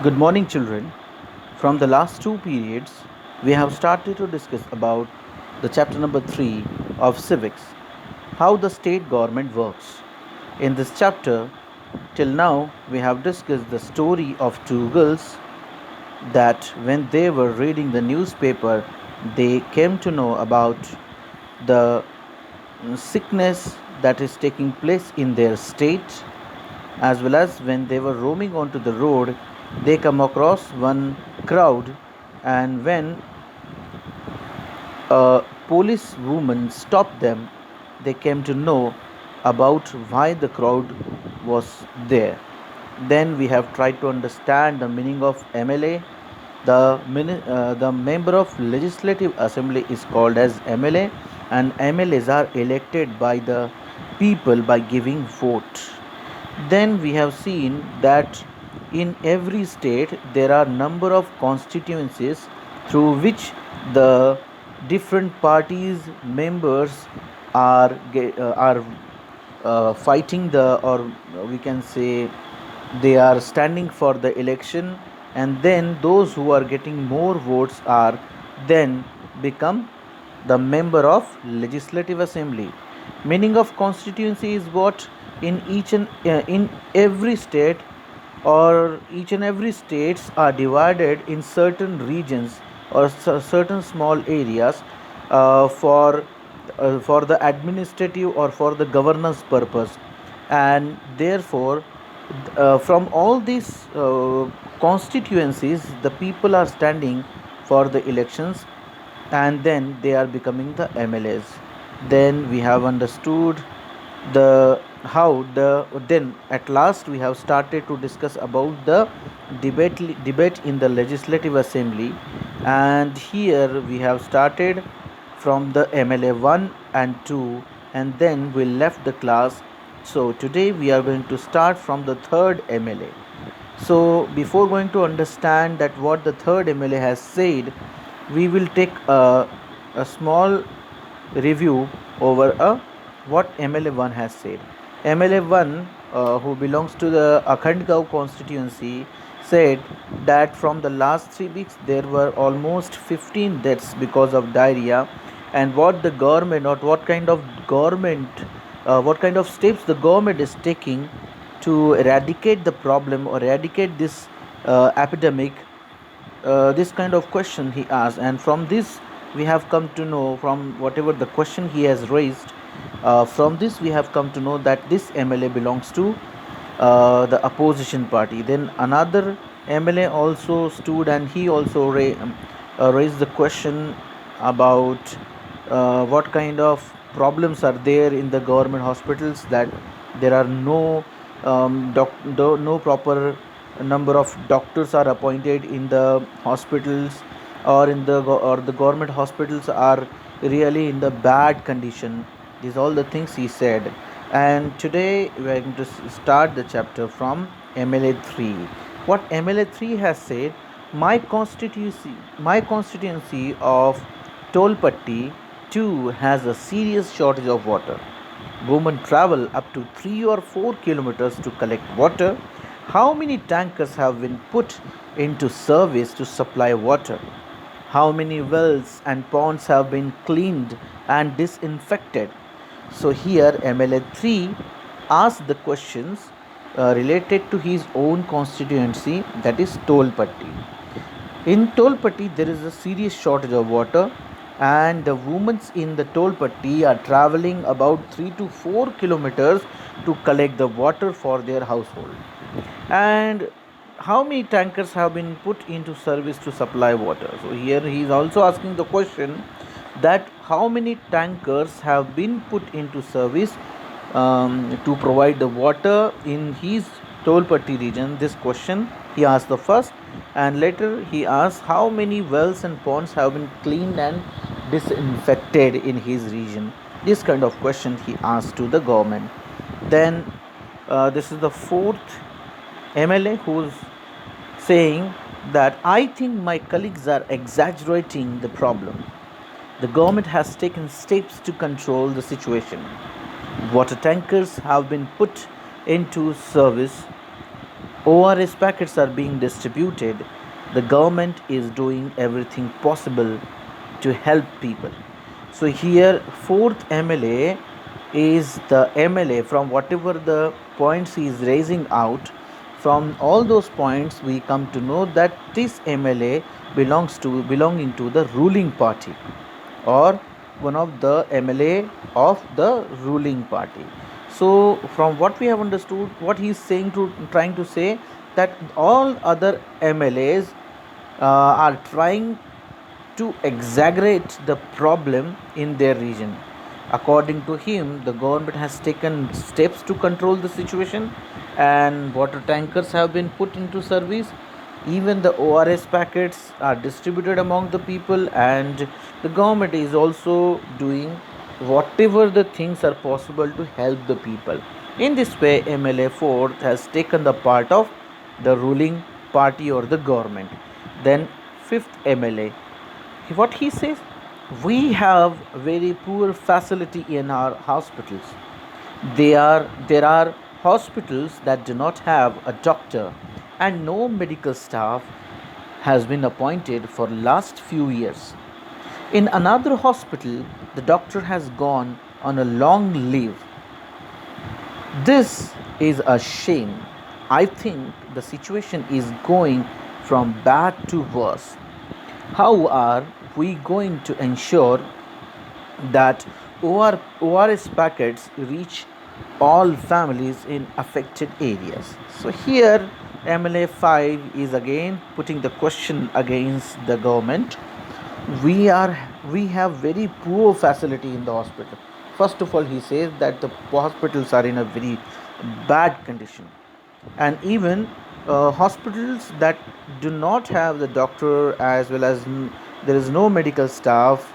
Good morning, children. From the last two periods, we have started to discuss about the chapter number 3 of civics, how the state government works. In this chapter, till now, we have discussed the story of two girls that when they were reading the newspaper, they came to know about the sickness that is taking place in their state, as well as when they were roaming onto the road, they come across one crowd, and when a police woman stopped them, they came to know about why the crowd was there. Then we have tried to understand the meaning of MLA. The member of Legislative Assembly is called as MLA, and MLAs are elected by the people by giving vote. Then we have seen that in every state there are number of constituencies through which the different parties members are fighting the, or we can say they are standing for the election, and then those who are getting more votes are then become the member of Legislative Assembly. Meaning of constituency is what in each and in every state, or each and every states are divided in certain regions or certain small areas for the administrative or for the governance purpose, and therefore from all these constituencies the people are standing for the elections, and then they are becoming the MLAs. Then we have understood the how the then at last we have started to discuss about the debate in the Legislative Assembly, and here we have started from the MLA 1 and 2, and then we left the class. So today we are going to start from the third MLA. So before going to understand that what the third MLA has said, we will take a small review over what MLA 1 has said. MLA 1, who belongs to the Akhandgaon constituency, said that from the last 3 weeks there were almost 15 deaths because of diarrhea, and what the government, or what kind of steps the government is taking to eradicate the problem or eradicate this epidemic. This kind of question he asked, and from this we have come to know, from whatever the question he has raised, from this we have come to know that this MLA belongs to the opposition party. Then another MLA also stood, and he also raised the question about what kind of problems are there in the government hospitals, that there are no proper number of doctors are appointed in the hospitals, or the government hospitals are really in the bad condition. These all the things he said. And today we are going to start the chapter from MLA 3. What MLA 3 has said: my constituency of Tolpatti too has a serious shortage of water. Women travel up to 3 or 4 kilometers to collect water. How many tankers have been put into service to supply water? How many wells and ponds have been cleaned and disinfected? So here MLA 3 asked the questions related to his own constituency, that is Tolpatti. In Tolpatti, there is a serious shortage of water, and the women in the Tolpatti are traveling about 3 to 4 kilometers to collect the water for their household. And how many tankers have been put into service to supply water? So here he is also asking the question that how many tankers have been put into service to provide the water in his Tolpatti region. This question he asked the first, and later he asked how many wells and ponds have been cleaned and disinfected in his region. This kind of question he asked to the government. Then this is the fourth MLA who's saying that I think my colleagues are exaggerating the problem. The government has taken steps to control the situation. Water tankers have been put into service. ORS packets are being distributed. The government is doing everything possible to help people. So here, fourth MLA is the MLA from whatever the points he is raising out. From all those points, we come to know that this MLA belonging to the ruling party, or one of the MLA of the ruling party. So from what we have understood, what he is saying to trying to say, that all other MLAs are trying to exaggerate the problem in their region. According to him, the government has taken steps to control the situation, and water tankers have been put into service. Even the ORS packets are distributed among the people, and the government is also doing whatever the things are possible to help the people. In this way, MLA Ford has taken the part of the ruling party or the government. Then, fifth MLA, what he says, we have very poor facility in our hospitals. There are hospitals that do not have a doctor, and no medical staff has been appointed for last few years. In another hospital, the doctor has gone on a long leave. This is a shame. I think the situation is going from bad to worse. How are we going to ensure that ORS packets reach all families in affected areas? So here MLA 5 is again putting the question against the government. We have very poor facility in the hospital. First of all, he says that the hospitals are in a very bad condition, and even hospitals that do not have the doctor, as well as there is no medical staff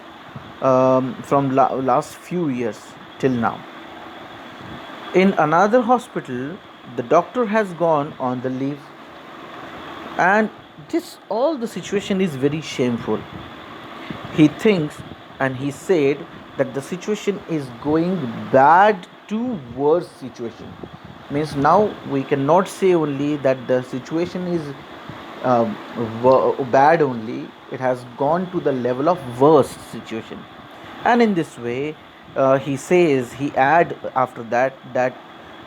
from last few years till now. In another hospital, the doctor has gone on the leave, and this all the situation is very shameful. He thinks, and he said that the situation is going bad to worse situation. Means now we cannot say only that the situation is bad only. It has gone to the level of worst situation. And in this way, he says, he add after that, that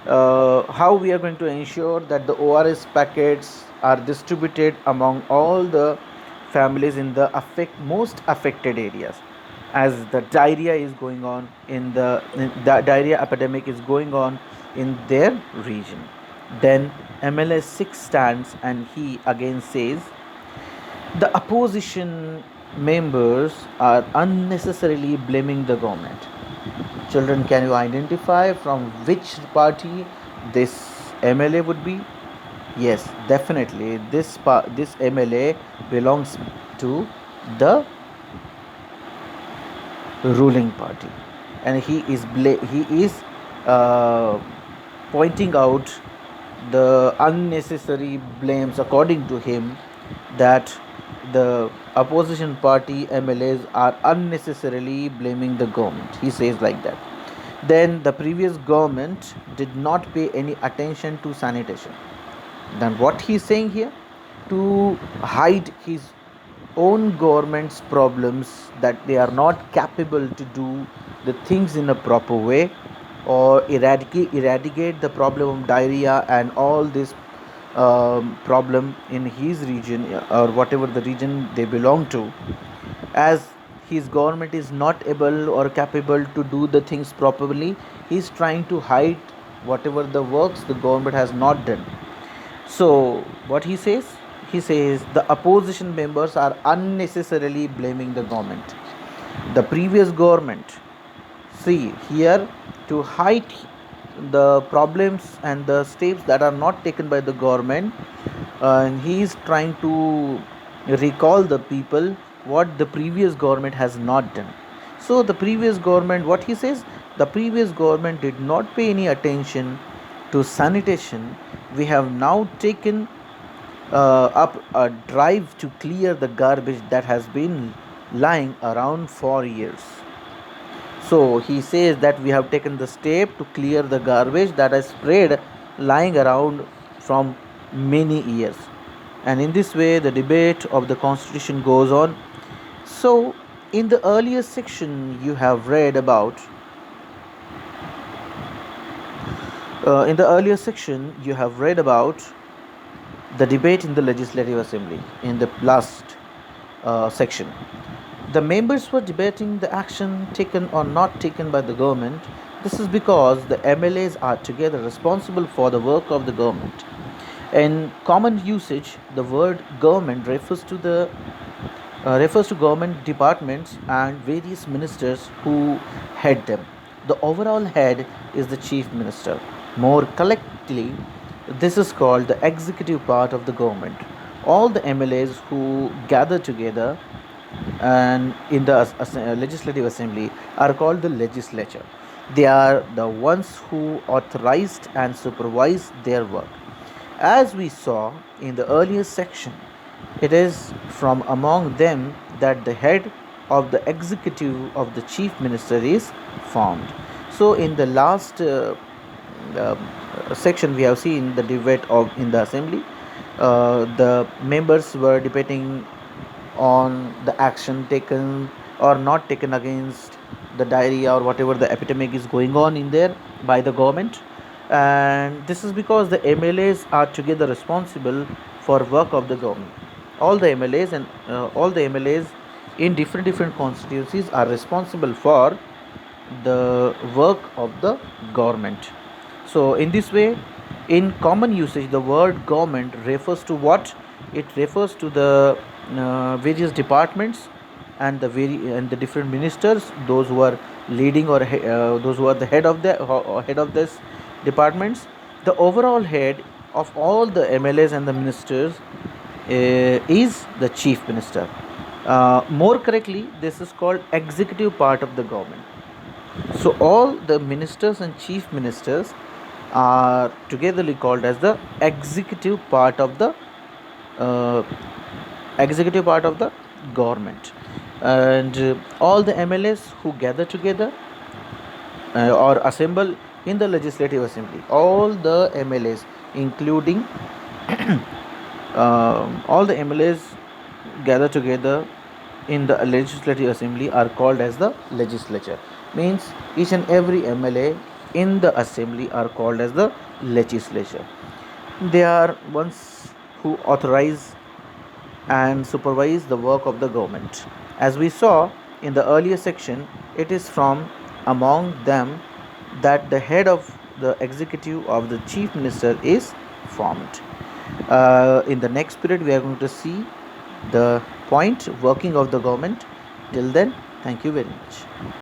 how we are going to ensure that the ORS packets are distributed among all the families in the most affected areas, as the diarrhea is going on the diarrhea epidemic is going on in their region. Then MLS 6 stands, and he again says the opposition members are unnecessarily blaming the government. Children, can you identify from which party this MLA would be? Yes, definitely. This MLA belongs to the ruling party, and he is pointing out the unnecessary blames, according to him, that the opposition party MLAs are unnecessarily blaming the government. He says like that. Then the previous government did not pay any attention to sanitation. Then what he is saying here, to hide his own government's problems, that they are not capable to do the things in a proper way, or eradicate the problem of diarrhea and all this problem in his region, or whatever the region they belong to, as his government is not able or capable to do the things properly. He is trying to hide whatever the works the government has not done. So what he says, the opposition members are unnecessarily blaming the government. The previous government, see here, to hide the problems and the steps that are not taken by the government, and he is trying to recall the people what the previous government has not done. So the previous government, what he says, the previous government did not pay any attention to sanitation. We have now taken up a drive to clear the garbage that has been lying around for years. So he says that we have taken the step to clear the garbage that is spread lying around from many years. And in this way, the debate of the constitution goes on. So, in the earlier section, you have read about. In the earlier section, you have read about the debate in the Legislative Assembly in the last section. The members were debating the action taken or not taken by the government. This is because the MLAs are together responsible for the work of the government. In common usage, the word government refers to government departments and various ministers who head them. The overall head is the chief minister. More collectively, this is called the executive part of the government. All the MLAs who gather together and in the legislative assembly are called the legislature. They are the ones who authorized and supervised their work. As we saw in the earlier section, it is from among them that the head of the executive of the chief minister is formed. So, in the last section, we have seen the debate of in the assembly. The members were debating on the action taken or not taken against the diarrhea or whatever the epidemic is going on in there by the government. And this is because the MLAs are together responsible for work of the government. All the MLAs and all the MLAs in different constituencies are responsible for the work of the government. So in this way, in common usage, the word government refers to what? It refers to the various departments and the different ministers, those who are leading or those who are the head of this departments. The overall head of all the MLAs and the ministers is the chief minister. More correctly, this is called executive part of the government. So all the ministers and chief ministers are togetherly called as the executive part of the uh, government. And all the MLAs who gather together or assemble in the legislative assembly, all the MLAs including all the MLAs gather together in the legislative assembly are called as the legislature. Means each and every MLA in the assembly are called as the legislature. They are ones who authorize and supervise the work of the government. As we saw in the earlier section, it is from among them that the head of the executive of the chief minister is formed. In the next period, we are going to see the point working of the government. Till then, thank you very much.